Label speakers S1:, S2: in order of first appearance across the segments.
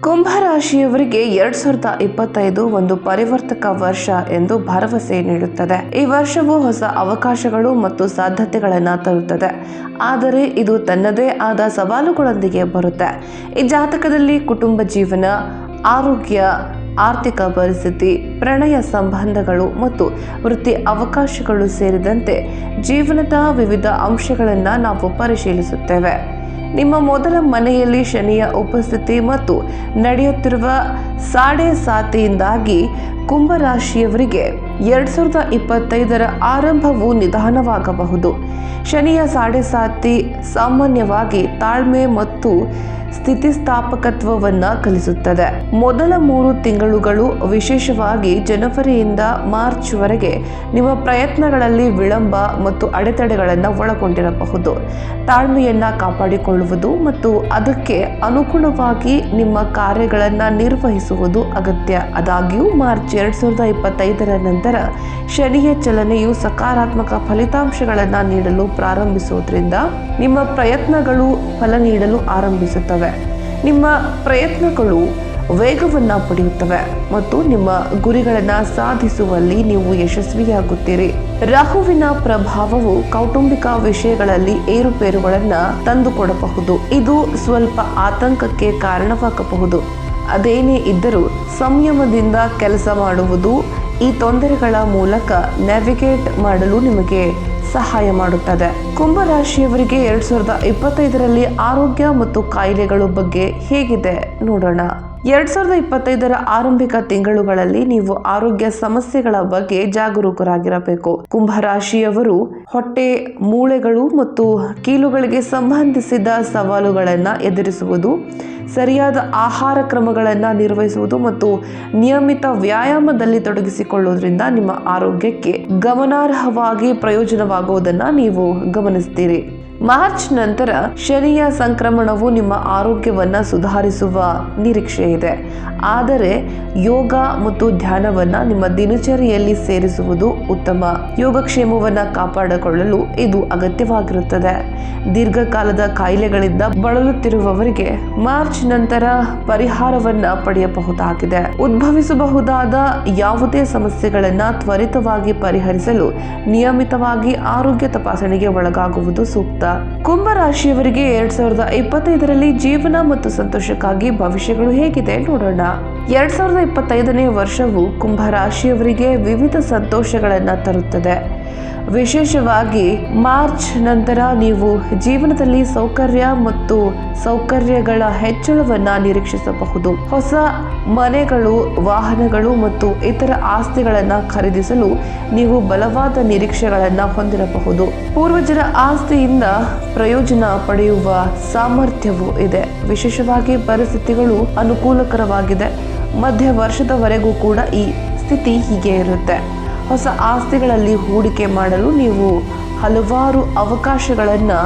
S1: ಕುಂಭರಾಶಿಯವರಿಗೆ 2025 ಒಂದು ಪರಿವರ್ತಕ ವರ್ಷ ಎಂದು ಭರವಸೆ ನೀಡುತ್ತದೆ. ಈ ವರ್ಷವು ಹೊಸ ಅವಕಾಶಗಳು ಮತ್ತು ಸಾಧ್ಯತೆಗಳನ್ನು ತರುತ್ತದೆ, ಆದರೆ ಇದು ತನ್ನದೇ ಆದ ಸವಾಲುಗಳೊಂದಿಗೆ ಬರುತ್ತೆ. ಈ ಜಾತಕದಲ್ಲಿ ಕುಟುಂಬ ಜೀವನ, ಆರೋಗ್ಯ, ಆರ್ಥಿಕ ಪರಿಸ್ಥಿತಿ, ಪ್ರಣಯ ಸಂಬಂಧಗಳು ಮತ್ತು ವೃತ್ತಿ ಅವಕಾಶಗಳು ಸೇರಿದಂತೆ ಜೀವನದ ವಿವಿಧ ಅಂಶಗಳನ್ನು ನಾವು ಪರಿಶೀಲಿಸುತ್ತೇವೆ. ನಿಮ್ಮ ಮೊದಲ ಮನೆಯಲ್ಲಿ ಶನಿಯ ಉಪಸ್ಥಿತಿ ಮತ್ತು ನಡೆಯುತ್ತಿರುವ ಸಾಡೆ ಸಾತಿಯಿಂದಾಗಿ ಕುಂಭರಾಶಿಯವರಿಗೆ 2025 ಆರಂಭವು ನಿಧಾನವಾಗಬಹುದು. ಶನಿಯ ಸಾಡೆ ಸಾತಿ ಸಾಮಾನ್ಯವಾಗಿ ತಾಳ್ಮೆ ಮತ್ತು ಸ್ಥಿತಿಸ್ಥಾಪಕತ್ವವನ್ನು ಕಲಿಸುತ್ತದೆ. ಮೊದಲ 3 ತಿಂಗಳುಗಳು, ವಿಶೇಷವಾಗಿ ಜನವರಿಯಿಂದ ಮಾರ್ಚ್ ವರೆಗೆ, ನಿಮ್ಮ ಪ್ರಯತ್ನಗಳಲ್ಲಿ ವಿಳಂಬ ಮತ್ತು ಅಡೆತಡೆಗಳನ್ನು ಒಳಗೊಂಡಿರಬಹುದು. ತಾಳ್ಮೆಯನ್ನು ಕಾಪಾಡಿಕೊಳ್ಳುವುದು ಮತ್ತು ಅದಕ್ಕೆ ಅನುಗುಣವಾಗಿ ನಿಮ್ಮ ಕಾರ್ಯಗಳನ್ನು ನಿರ್ವಹಿಸುವುದು ಅಗತ್ಯ. ಆದಾಗ್ಯೂ ಮಾರ್ಚ್ 2025 ನಂತರ ಶನಿಯ ಚಲನೆಯು ಸಕಾರಾತ್ಮಕ ಫಲಿತಾಂಶಗಳನ್ನು ನೀಡಲು ಪ್ರಾರಂಭಿಸುವುದರಿಂದ ನಿಮ್ಮ ಪ್ರಯತ್ನಗಳು ಫಲ ನೀಡಲು ಆರಂಭಿಸುತ್ತವೆ. ನಿಮ್ಮ ಪ್ರಯತ್ನಗಳು ವೇಗವನ್ನು ಪಡೆಯುತ್ತವೆ ಮತ್ತು ನಿಮ್ಮ ಗುರಿಗಳನ್ನು ಸಾಧಿಸುವಲ್ಲಿ ನೀವು ಯಶಸ್ವಿಯಾಗುತ್ತೀರಿ. ರಾಹುವಿನ ಪ್ರಭಾವವು ಕೌಟುಂಬಿಕ ವಿಷಯಗಳಲ್ಲಿ ಏರುಪೇರುಗಳನ್ನು ತಂದುಕೊಡಬಹುದು. ಇದು ಸ್ವಲ್ಪ ಆತಂಕಕ್ಕೆ ಕಾರಣವಾಗಬಹುದು. ಅದೇನೇ ಇದ್ದರೂ ಸಂಯಮದಿಂದ ಕೆಲಸ ಮಾಡುವುದು ಈ ತೊಂದರೆಗಳ ಮೂಲಕ ನ್ಯಾವಿಗೇಟ್ ಮಾಡಲು ನಿಮಗೆ ಸಹಾಯ ಮಾಡುತ್ತದೆ. ಕುಂಭರಾಶಿಯವರಿಗೆ 2025 ಆರೋಗ್ಯ ಮತ್ತು ಕಾಯಿಲೆಗಳ ಬಗ್ಗೆ ಹೇಗಿದೆ ನೋಡೋಣ. 2025 ಆರಂಭಿಕ ತಿಂಗಳುಗಳಲ್ಲಿ ನೀವು ಆರೋಗ್ಯ ಸಮಸ್ಯೆಗಳ ಬಗ್ಗೆ ಜಾಗರೂಕರಾಗಿರಬೇಕು. ಕುಂಭರಾಶಿಯವರು ಹೊಟ್ಟೆ, ಮೂಳೆಗಳು ಮತ್ತು ಕೀಲುಗಳಿಗೆ ಸಂಬಂಧಿಸಿದ ಸವಾಲುಗಳನ್ನು ಎದುರಿಸುವುದು, ಸರಿಯಾದ ಆಹಾರ ಕ್ರಮಗಳನ್ನು ನಿರ್ವಹಿಸುವುದು ಮತ್ತು ನಿಯಮಿತ ವ್ಯಾಯಾಮದಲ್ಲಿ ತೊಡಗಿಸಿಕೊಳ್ಳುವುದರಿಂದ ನಿಮ್ಮ ಆರೋಗ್ಯಕ್ಕೆ ಗಮನಾರ್ಹವಾಗಿ ಪ್ರಯೋಜನವಾಗುವುದನ್ನು ನೀವು ಗಮನಿಸ್ತೀರಿ. ಮಾರ್ಚ್ ನಂತರ ಶನಿಯ ಸಂಕ್ರಮಣವು ನಿಮ್ಮ ಆರೋಗ್ಯವನ್ನು ಸುಧಾರಿಸುವ ನಿರೀಕ್ಷೆ ಇದೆ, ಆದರೆ ಯೋಗ ಮತ್ತು ಧ್ಯಾನವನ್ನು ನಿಮ್ಮ ದಿನಚರಿಯಲ್ಲಿ ಸೇರಿಸುವುದು ಉತ್ತಮ. ಯೋಗಕ್ಷೇಮವನ್ನು ಕಾಪಾಡಿಕೊಳ್ಳಲು ಇದು ಅಗತ್ಯವಾಗಿರುತ್ತದೆ. ದೀರ್ಘಕಾಲದ ಕಾಯಿಲೆಗಳಿಂದ ಬಳಲುತ್ತಿರುವವರಿಗೆ ಮಾರ್ಚ್ ನಂತರ ಪರಿಹಾರವನ್ನು ಪಡೆಯಬಹುದಾಗಿದೆ. ಉದ್ಭವಿಸಬಹುದಾದ ಯಾವುದೇ ಸಮಸ್ಯೆಗಳನ್ನು ತ್ವರಿತವಾಗಿ ಪರಿಹರಿಸಲು ನಿಯಮಿತವಾಗಿ ಆರೋಗ್ಯ ತಪಾಸಣೆಗೆ ಒಳಗಾಗುವುದು ಸೂಕ್ತ. ಕುಂಭರಾಶಿಯವರಿಗೆ 2025 ಜೀವನ ಮತ್ತು ಸಂತೋಷಕ್ಕಾಗಿ ಭವಿಷ್ಯಗಳು ಹೇಗಿದೆ ನೋಡೋಣ. 2025ನೇ ವರ್ಷವು ಕುಂಭರಾಶಿಯವರಿಗೆ ವಿವಿಧ ಸಂತೋಷಗಳನ್ನು ತರುತ್ತದೆ. ವಿಶೇಷವಾಗಿ ಮಾರ್ಚ್ ನಂತರ ನೀವು ಜೀವನದಲ್ಲಿ ಸೌಕರ್ಯ ಮತ್ತು ಸೌಕರ್ಯಗಳ ಹೆಚ್ಚಳವನ್ನು ನಿರೀಕ್ಷಿಸಬಹುದು. ಹೊಸ ಮನೆಗಳು, ವಾಹನಗಳು ಮತ್ತು ಇತರ ಆಸ್ತಿಗಳನ್ನು ಖರೀದಿಸಲು ನೀವು ಬಲವಾದ ನಿರೀಕ್ಷೆಗಳನ್ನು ಹೊಂದಿರಬಹುದು. ಪೂರ್ವಜರ ಆಸ್ತಿಯಿಂದ ಪ್ರಯೋಜನ ಪಡೆಯುವ ಸಾಮರ್ಥ್ಯವೂ ಇದೆ. ವಿಶೇಷವಾಗಿ ಪರಿಸ್ಥಿತಿಗಳು ಅನುಕೂಲಕರವಾಗಿದೆ. ಮಧ್ಯ ವರ್ಷದವರೆಗೂ ಕೂಡ ಈ ಸ್ಥಿತಿ ಹೀಗೆ ಇರುತ್ತೆ. ಹೊಸ ಆಸ್ತಿಗಳಲ್ಲಿ ಹೂಡಿಕೆ ಮಾಡಲು ನೀವು ಹಲವಾರು ಅವಕಾಶಗಳನ್ನು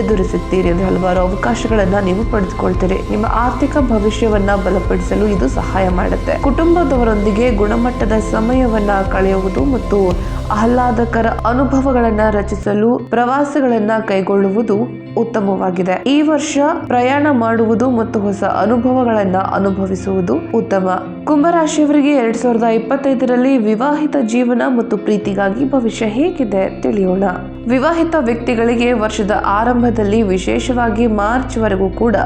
S1: ಎದುರಿಸುತ್ತೀರಿ. ಹಲವಾರು ಅವಕಾಶಗಳನ್ನು ನೀವು ಪಡೆದುಕೊಳ್ತೀರಿ. ನಿಮ್ಮ ಆರ್ಥಿಕ ಭವಿಷ್ಯವನ್ನು ಬಲಪಡಿಸಲು ಇದು ಸಹಾಯ ಮಾಡುತ್ತೆ. ಕುಟುಂಬದವರೊಂದಿಗೆ ಗುಣಮಟ್ಟದ ಸಮಯವನ್ನು ಕಳೆಯುವುದು ಮತ್ತು ಆಹ್ಲಾದಕರ ಅನುಭವಗಳನ್ನು ರಚಿಸಲು ಪ್ರವಾಸಗಳನ್ನು ಕೈಗೊಳ್ಳುವುದು ಉತ್ತಮವಾಗಿದೆ. ಈ ವರ್ಷ ಪ್ರಯಾಣ ಮಾಡುವುದು ಮತ್ತು ಹೊಸ ಅನುಭವಗಳನ್ನು ಅನುಭವಿಸುವುದು ಉತ್ತಮ. ಕುಂಭರಾಶಿಯವರಿಗೆ 2025 ವಿವಾಹಿತ ಜೀವನ ಮತ್ತು ಪ್ರೀತಿಗಾಗಿ ಭವಿಷ್ಯ ಹೇಗಿದೆ ತಿಳಿಯೋಣ. ವಿವಾಹಿತ ವ್ಯಕ್ತಿಗಳಿಗೆ ವರ್ಷದ ಆರಂಭದಲ್ಲಿ, ವಿಶೇಷವಾಗಿ ಮಾರ್ಚ್ ವರೆಗೂ ಕೂಡ,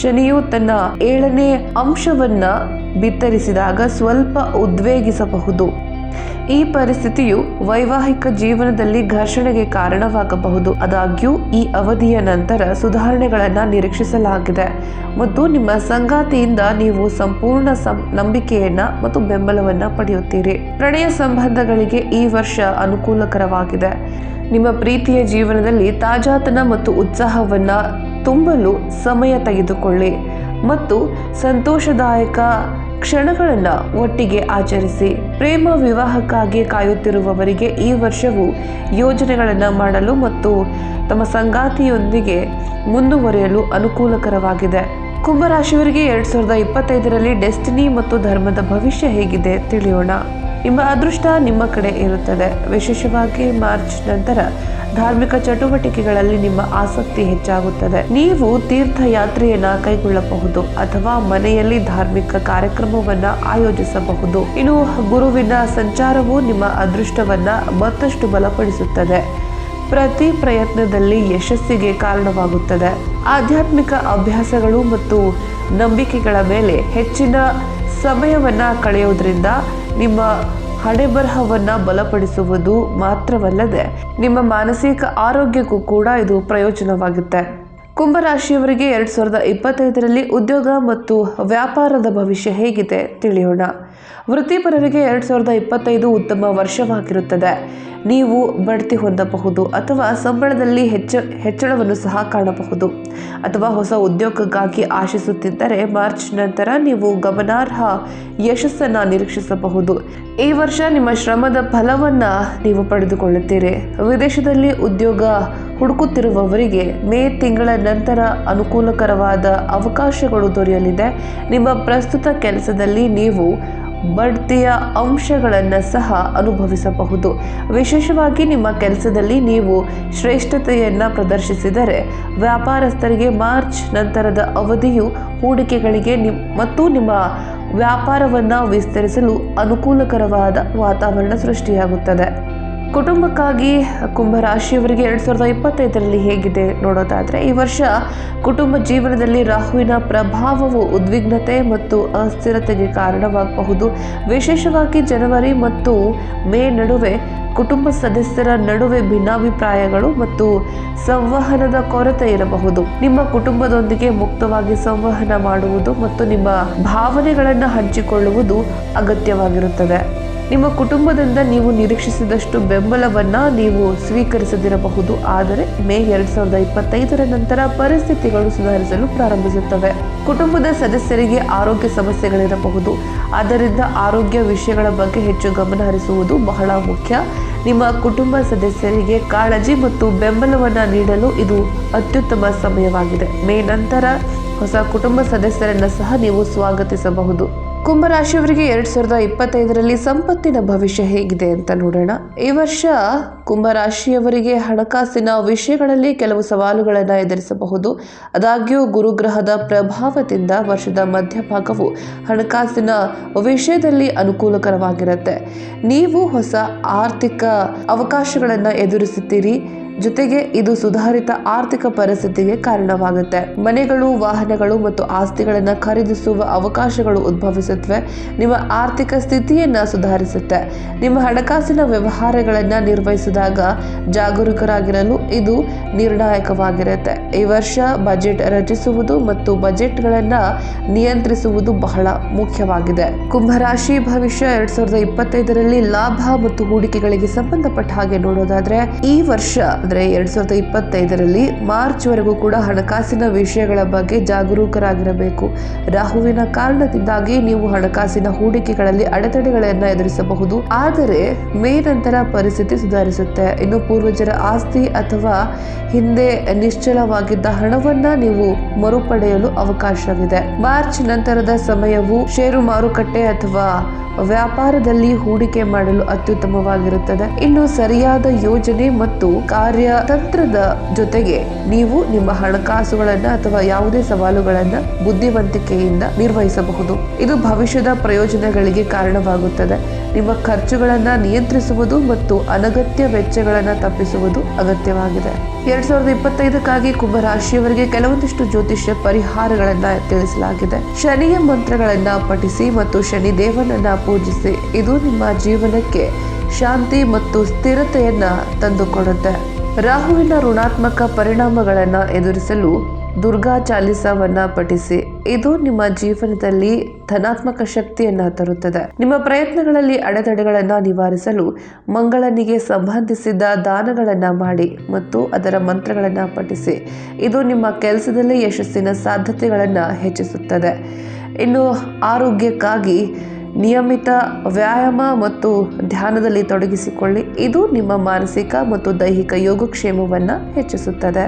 S1: ಶನಿಯು ತನ್ನ 7ನೇ ಅಂಶವನ್ನ ಬಿತ್ತರಿಸಿದಾಗ ಸ್ವಲ್ಪ ಉದ್ವೇಗಿಸಬಹುದು. ಈ ಪರಿಸ್ಥಿತಿಯು ವೈವಾಹಿಕ ಜೀವನದಲ್ಲಿ ಘರ್ಷಣೆಗೆ ಕಾರಣವಾಗಬಹುದು. ಆದಾಗ್ಯೂ ಈ ಅವಧಿಯ ನಂತರ ಸುಧಾರಣೆಗಳನ್ನು ನಿರೀಕ್ಷಿಸಲಾಗಿದೆ ಮತ್ತು ನಿಮ್ಮ ಸಂಗಾತಿಯಿಂದ ನೀವು ಸಂಪೂರ್ಣ ನಂಬಿಕೆಯನ್ನ ಮತ್ತು ಬೆಂಬಲವನ್ನು ಪಡೆಯುತ್ತೀರಿ. ಪ್ರಣಯ ಸಂಬಂಧಗಳಿಗೆ ಈ ವರ್ಷ ಅನುಕೂಲಕರವಾಗಿದೆ. ನಿಮ್ಮ ಪ್ರೀತಿಯ ಜೀವನದಲ್ಲಿ ತಾಜಾತನ ಮತ್ತು ಉತ್ಸಾಹವನ್ನು ತುಂಬಲು ಸಮಯ ತೆಗೆದುಕೊಳ್ಳಿ ಮತ್ತು ಸಂತೋಷದಾಯಕ ಕ್ಷಣಗಳನ್ನು ಒಟ್ಟಿಗೆ ಆಚರಿಸಿ. ಪ್ರೇಮ ವಿವಾಹಕ್ಕಾಗಿ ಕಾಯುತ್ತಿರುವವರಿಗೆ ಈ ವರ್ಷವು ಯೋಜನೆಗಳನ್ನು ಮಾಡಲು ಮತ್ತು ತಮ್ಮ ಸಂಗಾತಿಯೊಂದಿಗೆ ಮುಂದುವರಿಯಲು ಅನುಕೂಲಕರವಾಗಿದೆ. ಕುಂಭರಾಶಿಯವರಿಗೆ 2025 ಡೆಸ್ಟಿನಿ ಮತ್ತು ಧರ್ಮದ ಭವಿಷ್ಯ ಹೇಗಿದೆ ತಿಳಿಯೋಣ. ನಿಮ್ಮ ಅದೃಷ್ಟ ನಿಮ್ಮ ಕಡೆ ಇರುತ್ತದೆ. ವಿಶೇಷವಾಗಿ ಮಾರ್ಚ್ ನಂತರ ಧಾರ್ಮಿಕ ಚಟುವಟಿಕೆಗಳಲ್ಲಿ ನಿಮ್ಮ ಆಸಕ್ತಿ ಹೆಚ್ಚಾಗುತ್ತದೆ. ನೀವು ತೀರ್ಥಯಾತ್ರೆಯನ್ನ ಕೈಗೊಳ್ಳಬಹುದು ಅಥವಾ ಮನೆಯಲ್ಲಿ ಧಾರ್ಮಿಕ ಕಾರ್ಯಕ್ರಮವನ್ನ ಆಯೋಜಿಸಬಹುದು. ಇನ್ನು ಗುರುವಿನ ಸಂಚಾರವು ನಿಮ್ಮ ಅದೃಷ್ಟವನ್ನ ಮತ್ತಷ್ಟು ಬಲಪಡಿಸುತ್ತದೆ. ಪ್ರತಿ ಪ್ರಯತ್ನದಲ್ಲಿ ಯಶಸ್ಸಿಗೆ ಕಾರಣವಾಗುತ್ತದೆ. ಆಧ್ಯಾತ್ಮಿಕ ಅಭ್ಯಾಸಗಳು ಮತ್ತು ನಂಬಿಕೆಗಳ ಮೇಲೆ ಹೆಚ್ಚಿನ ಸಮಯವನ್ನ ಕಳೆಯೋದ್ರಿಂದ ನಿಮ್ಮ ಹಣೆಬರಹವನ್ನ ಬಲಪಡಿಸುವುದು ಮಾತ್ರವಲ್ಲದೆ ನಿಮ್ಮ ಮಾನಸಿಕ ಆರೋಗ್ಯಕ್ಕೂ ಕೂಡ ಇದು ಪ್ರಯೋಜನವಾಗುತ್ತೆ. ಕುಂಭರಾಶಿಯವರಿಗೆ 2025ರಲ್ಲಿ ಉದ್ಯೋಗ ಮತ್ತು ವ್ಯಾಪಾರದ ಭವಿಷ್ಯ ಹೇಗಿದೆ ತಿಳಿಯೋಣ. ವೃತ್ತಿಪರರಿಗೆ 2025 ಉತ್ತಮ ವರ್ಷವಾಗಿರುತ್ತದೆ. ನೀವು ಬಡ್ತಿ ಹೊಂದಬಹುದು ಅಥವಾ ಸಂಬಳದಲ್ಲಿ ಹೆಚ್ಚಳವನ್ನು ಸಹ ಕಾಣಬಹುದು. ಅಥವಾ ಹೊಸ ಉದ್ಯೋಗಕ್ಕಾಗಿ ಆಶಿಸುತ್ತಿದ್ದರೆ ಮಾರ್ಚ್ ನಂತರ ನೀವು ಗಮನಾರ್ಹ ಯಶಸ್ಸನ್ನು ನಿರೀಕ್ಷಿಸಬಹುದು. ಈ ವರ್ಷ ನಿಮ್ಮ ಶ್ರಮದ ಫಲವನ್ನ ನೀವು ಪಡೆದುಕೊಳ್ಳುತ್ತೀರಿ. ವಿದೇಶದಲ್ಲಿ ಉದ್ಯೋಗ ಹುಡುಕುತ್ತಿರುವವರಿಗೆ ಮೇ ತಿಂಗಳ ನಂತರ ಅನುಕೂಲಕರವಾದ ಅವಕಾಶಗಳು ದೊರೆಯಲಿದೆ. ನಿಮ್ಮ ಪ್ರಸ್ತುತ ಕೆಲಸದಲ್ಲಿ ನೀವು ಬಡ್ತಿಯ ಅಂಶಗಳನ್ನು ಸಹ ಅನುಭವಿಸಬಹುದು. ವಿಶೇಷವಾಗಿ ನಿಮ್ಮ ಕೆಲಸದಲ್ಲಿ ನೀವು ಶ್ರೇಷ್ಠತೆಯನ್ನು ಪ್ರದರ್ಶಿಸಿದರೆ ವ್ಯಾಪಾರಸ್ಥರಿಗೆ ಮಾರ್ಚ್ ನಂತರದ ಅವಧಿಯು ಹೂಡಿಕೆಗಳಿಗೆ ಮತ್ತು ನಿಮ್ಮ ವ್ಯಾಪಾರವನ್ನು ವಿಸ್ತರಿಸಲು ಅನುಕೂಲಕರವಾದ ವಾತಾವರಣ ಸೃಷ್ಟಿಯಾಗುತ್ತದೆ. ಕುಟುಂಬಕ್ಕಾಗಿ ಕುಂಭರಾಶಿಯವರಿಗೆ 2025ರಲ್ಲಿ ಹೇಗಿದೆ ನೋಡೋದಾದರೆ, ಈ ವರ್ಷ ಕುಟುಂಬ ಜೀವನದಲ್ಲಿ ರಾಹುವಿನ ಪ್ರಭಾವವು ಉದ್ವಿಗ್ನತೆ ಮತ್ತು ಅಸ್ಥಿರತೆಗೆ ಕಾರಣವಾಗಬಹುದು. ವಿಶೇಷವಾಗಿ ಜನವರಿ ಮತ್ತು ಮೇ ನಡುವೆ ಕುಟುಂಬ ಸದಸ್ಯರ ನಡುವೆ ಭಿನ್ನಾಭಿಪ್ರಾಯಗಳು ಮತ್ತು ಸಂವಹನದ ಕೊರತೆ ಇರಬಹುದು. ನಿಮ್ಮ ಕುಟುಂಬದೊಂದಿಗೆ ಮುಕ್ತವಾಗಿ ಸಂವಹನ ಮಾಡುವುದು ಮತ್ತು ನಿಮ್ಮ ಭಾವನೆಗಳನ್ನು ಹಂಚಿಕೊಳ್ಳುವುದು ಅಗತ್ಯವಾಗಿರುತ್ತದೆ. ನಿಮ್ಮ ಕುಟುಂಬದಿಂದ ನೀವು ನಿರೀಕ್ಷಿಸಿದಷ್ಟು ಬೆಂಬಲವನ್ನ ನೀವು ಸ್ವೀಕರಿಸದಿರಬಹುದು. ಆದರೆ ಮೇ 2025ರ ನಂತರ ಪರಿಸ್ಥಿತಿಗಳು ಸುಧಾರಿಸಲು ಪ್ರಾರಂಭಿಸುತ್ತವೆ. ಕುಟುಂಬದ ಸದಸ್ಯರಿಗೆ ಆರೋಗ್ಯ ಸಮಸ್ಯೆಗಳಿರಬಹುದು. ಆದ್ದರಿಂದ ಆರೋಗ್ಯ ವಿಷಯಗಳ ಬಗ್ಗೆ ಹೆಚ್ಚು ಗಮನ ಹರಿಸುವುದು ಬಹಳ ಮುಖ್ಯ. ನಿಮ್ಮ ಕುಟುಂಬ ಸದಸ್ಯರಿಗೆ ಕಾಳಜಿ ಮತ್ತು ಬೆಂಬಲವನ್ನ ನೀಡಲು ಇದು ಅತ್ಯುತ್ತಮ ಸಮಯವಾಗಿದೆ. ಮೇ ನಂತರ ಹೊಸ ಕುಟುಂಬ ಸದಸ್ಯರನ್ನ ಸಹ ನೀವು ಸ್ವಾಗತಿಸಬಹುದು. ಕುಂಭರಾಶಿಯವರಿಗೆ 2025ರಲ್ಲಿ ಸಂಪತ್ತಿನ ಭವಿಷ್ಯ ಹೇಗಿದೆ ಅಂತ ನೋಡೋಣ. ಈ ವರ್ಷ ಕುಂಭರಾಶಿಯವರಿಗೆ ಹಣಕಾಸಿನ ವಿಷಯಗಳಲ್ಲಿ ಕೆಲವು ಸವಾಲುಗಳನ್ನು ಎದುರಿಸಬಹುದು. ಆದಾಗ್ಯೂ ಗುರುಗ್ರಹದ ಪ್ರಭಾವದಿಂದ ವರ್ಷದ ಮಧ್ಯಭಾಗವು ಹಣಕಾಸಿನ ವಿಷಯದಲ್ಲಿ ಅನುಕೂಲಕರವಾಗಿರುತ್ತೆ. ನೀವು ಹೊಸ ಆರ್ಥಿಕ ಅವಕಾಶಗಳನ್ನು ಎದುರಿಸುತ್ತೀರಿ. ಜೊತೆಗೆ ಇದು ಸುಧಾರಿತ ಆರ್ಥಿಕ ಪರಿಸ್ಥಿತಿಗೆ ಕಾರಣವಾಗುತ್ತೆ. ಮನೆಗಳು, ವಾಹನಗಳು ಮತ್ತು ಆಸ್ತಿಗಳನ್ನು ಖರೀದಿಸುವ ಅವಕಾಶಗಳು ಉದ್ಭವಿಸುತ್ತವೆ. ನಿಮ್ಮ ಆರ್ಥಿಕ ಸ್ಥಿತಿಯನ್ನ ಸುಧಾರಿಸುತ್ತೆ. ನಿಮ್ಮ ಹಣಕಾಸಿನ ವ್ಯವಹಾರಗಳನ್ನು ನಿರ್ವಹಿಸಿದಾಗ ಜಾಗರೂಕರಾಗಿರಲು ಇದು ನಿರ್ಣಾಯಕವಾಗಿರುತ್ತೆ. ಈ ವರ್ಷ ಬಜೆಟ್ ರಚಿಸುವುದು ಮತ್ತು ಬಜೆಟ್ಗಳನ್ನು ನಿಯಂತ್ರಿಸುವುದು ಬಹಳ ಮುಖ್ಯವಾಗಿದೆ. ಕುಂಭರಾಶಿ ಭವಿಷ್ಯ 2025ರಲ್ಲಿ ಲಾಭ ಮತ್ತು ಹೂಡಿಕೆಗಳಿಗೆ ಸಂಬಂಧಪಟ್ಟ ಹಾಗೆ ನೋಡೋದಾದ್ರೆ, ಈ ವರ್ಷ ಅಂದ್ರೆ 2025ರಲ್ಲಿ ಮಾರ್ಚ್ ವರೆಗೂ ಕೂಡ ಹಣಕಾಸಿನ ವಿಷಯಗಳ ಬಗ್ಗೆ ಜಾಗರೂಕರಾಗಿರಬೇಕು. ರಾಹುವಿನ ಕಾರಣದಿಂದಾಗಿ ನೀವು ಹಣಕಾಸಿನ ಹೂಡಿಕೆಗಳಲ್ಲಿ ಅಡೆತಡೆಗಳನ್ನು ಎದುರಿಸಬಹುದು. ಆದರೆ ಮೇ ನಂತರ ಪರಿಸ್ಥಿತಿ ಸುಧಾರಿಸುತ್ತೆ. ಇನ್ನು ಪೂರ್ವಜರ ಆಸ್ತಿ ಅಥವಾ ಹಿಂದೆ ನಿಶ್ಚಲವಾಗಿದ್ದ ಹಣವನ್ನ ನೀವು ಮರುಪಡೆಯಲು ಅವಕಾಶವಿದೆ. ಮಾರ್ಚ್ ನಂತರದ ಸಮಯವು ಷೇರು ಮಾರುಕಟ್ಟೆ ಅಥವಾ ವ್ಯಾಪಾರದಲ್ಲಿ ಹೂಡಿಕೆ ಮಾಡಲು ಅತ್ಯುತ್ತಮವಾಗಿರುತ್ತದೆ. ಇನ್ನು ಸರಿಯಾದ ಯೋಜನೆ ಮತ್ತು ಕಾರ್ಯತಂತ್ರದ ಜೊತೆಗೆ ನೀವು ನಿಮ್ಮ ಹಣಕಾಸುಗಳನ್ನ ಅಥವಾ ಯಾವುದೇ ಸವಾಲುಗಳನ್ನ ಬುದ್ಧಿವಂತಿಕೆಯಿಂದ ನಿರ್ವಹಿಸಬಹುದು. ಇದು ಭವಿಷ್ಯದ ಪ್ರಯೋಜನಗಳಿಗೆ ಕಾರಣವಾಗುತ್ತದೆ. ನಿಮ್ಮ ಖರ್ಚುಗಳನ್ನ ನಿಯಂತ್ರಿಸುವುದು ಮತ್ತು ಅನಗತ್ಯ ವೆಚ್ಚಗಳನ್ನ ತಪ್ಪಿಸುವುದು ಅಗತ್ಯವಾಗಿದೆ. 2025ಕ್ಕಾಗಿ ಕುಂಭರಾಶಿಯವರಿಗೆ ಕೆಲವೊಂದಿಷ್ಟು ಜ್ಯೋತಿಷ್ಯ ಪರಿಹಾರಗಳನ್ನ ತಿಳಿಸಲಾಗಿದೆ. ಶನಿಯ ಮಂತ್ರಗಳನ್ನ ಪಠಿಸಿ ಮತ್ತು ಶನಿ ದೇವನನ್ನ ಪೂಜಿಸಿ. ಇದು ನಿಮ್ಮ ಜೀವನಕ್ಕೆ ಶಾಂತಿ ಮತ್ತು ಸ್ಥಿರತೆಯನ್ನ ತಂದುಕೊಡುತ್ತೆ. ರಾಹುವಿನ ಋಣಾತ್ಮಕ ಪರಿಣಾಮಗಳನ್ನ ಎದುರಿಸಲು ದುರ್ಗಾ ಚಾಲಿಸವನ್ನ ಪಠಿಸಿ. ಇದು ನಿಮ್ಮ ಜೀವನದಲ್ಲಿ ಧನಾತ್ಮಕ ಶಕ್ತಿಯನ್ನ ತರುತ್ತದೆ. ನಿಮ್ಮ ಪ್ರಯತ್ನಗಳಲ್ಲಿ ಅಡೆತಡೆಗಳನ್ನ ನಿವಾರಿಸಲು ಮಂಗಳನಿಗೆ ಸಂಬಂಧಿಸಿದ ದಾನಗಳನ್ನ ಮಾಡಿ ಮತ್ತು ಅದರ ಮಂತ್ರಗಳನ್ನ ಪಠಿಸಿ. ಇದು ನಿಮ್ಮ ಕೆಲಸದಲ್ಲಿ ಯಶಸ್ಸಿನ ಸಾಧ್ಯತೆಗಳನ್ನ ಹೆಚ್ಚಿಸುತ್ತದೆ. ಇನ್ನು ಆರೋಗ್ಯಕ್ಕಾಗಿ ನಿಯಮಿತ ವ್ಯಾಯಾಮ ಮತ್ತು ಧ್ಯಾನದಲ್ಲಿ ತೊಡಗಿಸಿಕೊಳ್ಳಿ. ಇದು ನಿಮ್ಮ ಮಾನಸಿಕ ಮತ್ತು ದೈಹಿಕ ಯೋಗಕ್ಷೇಮವನ್ನು ಹೆಚ್ಚಿಸುತ್ತದೆ.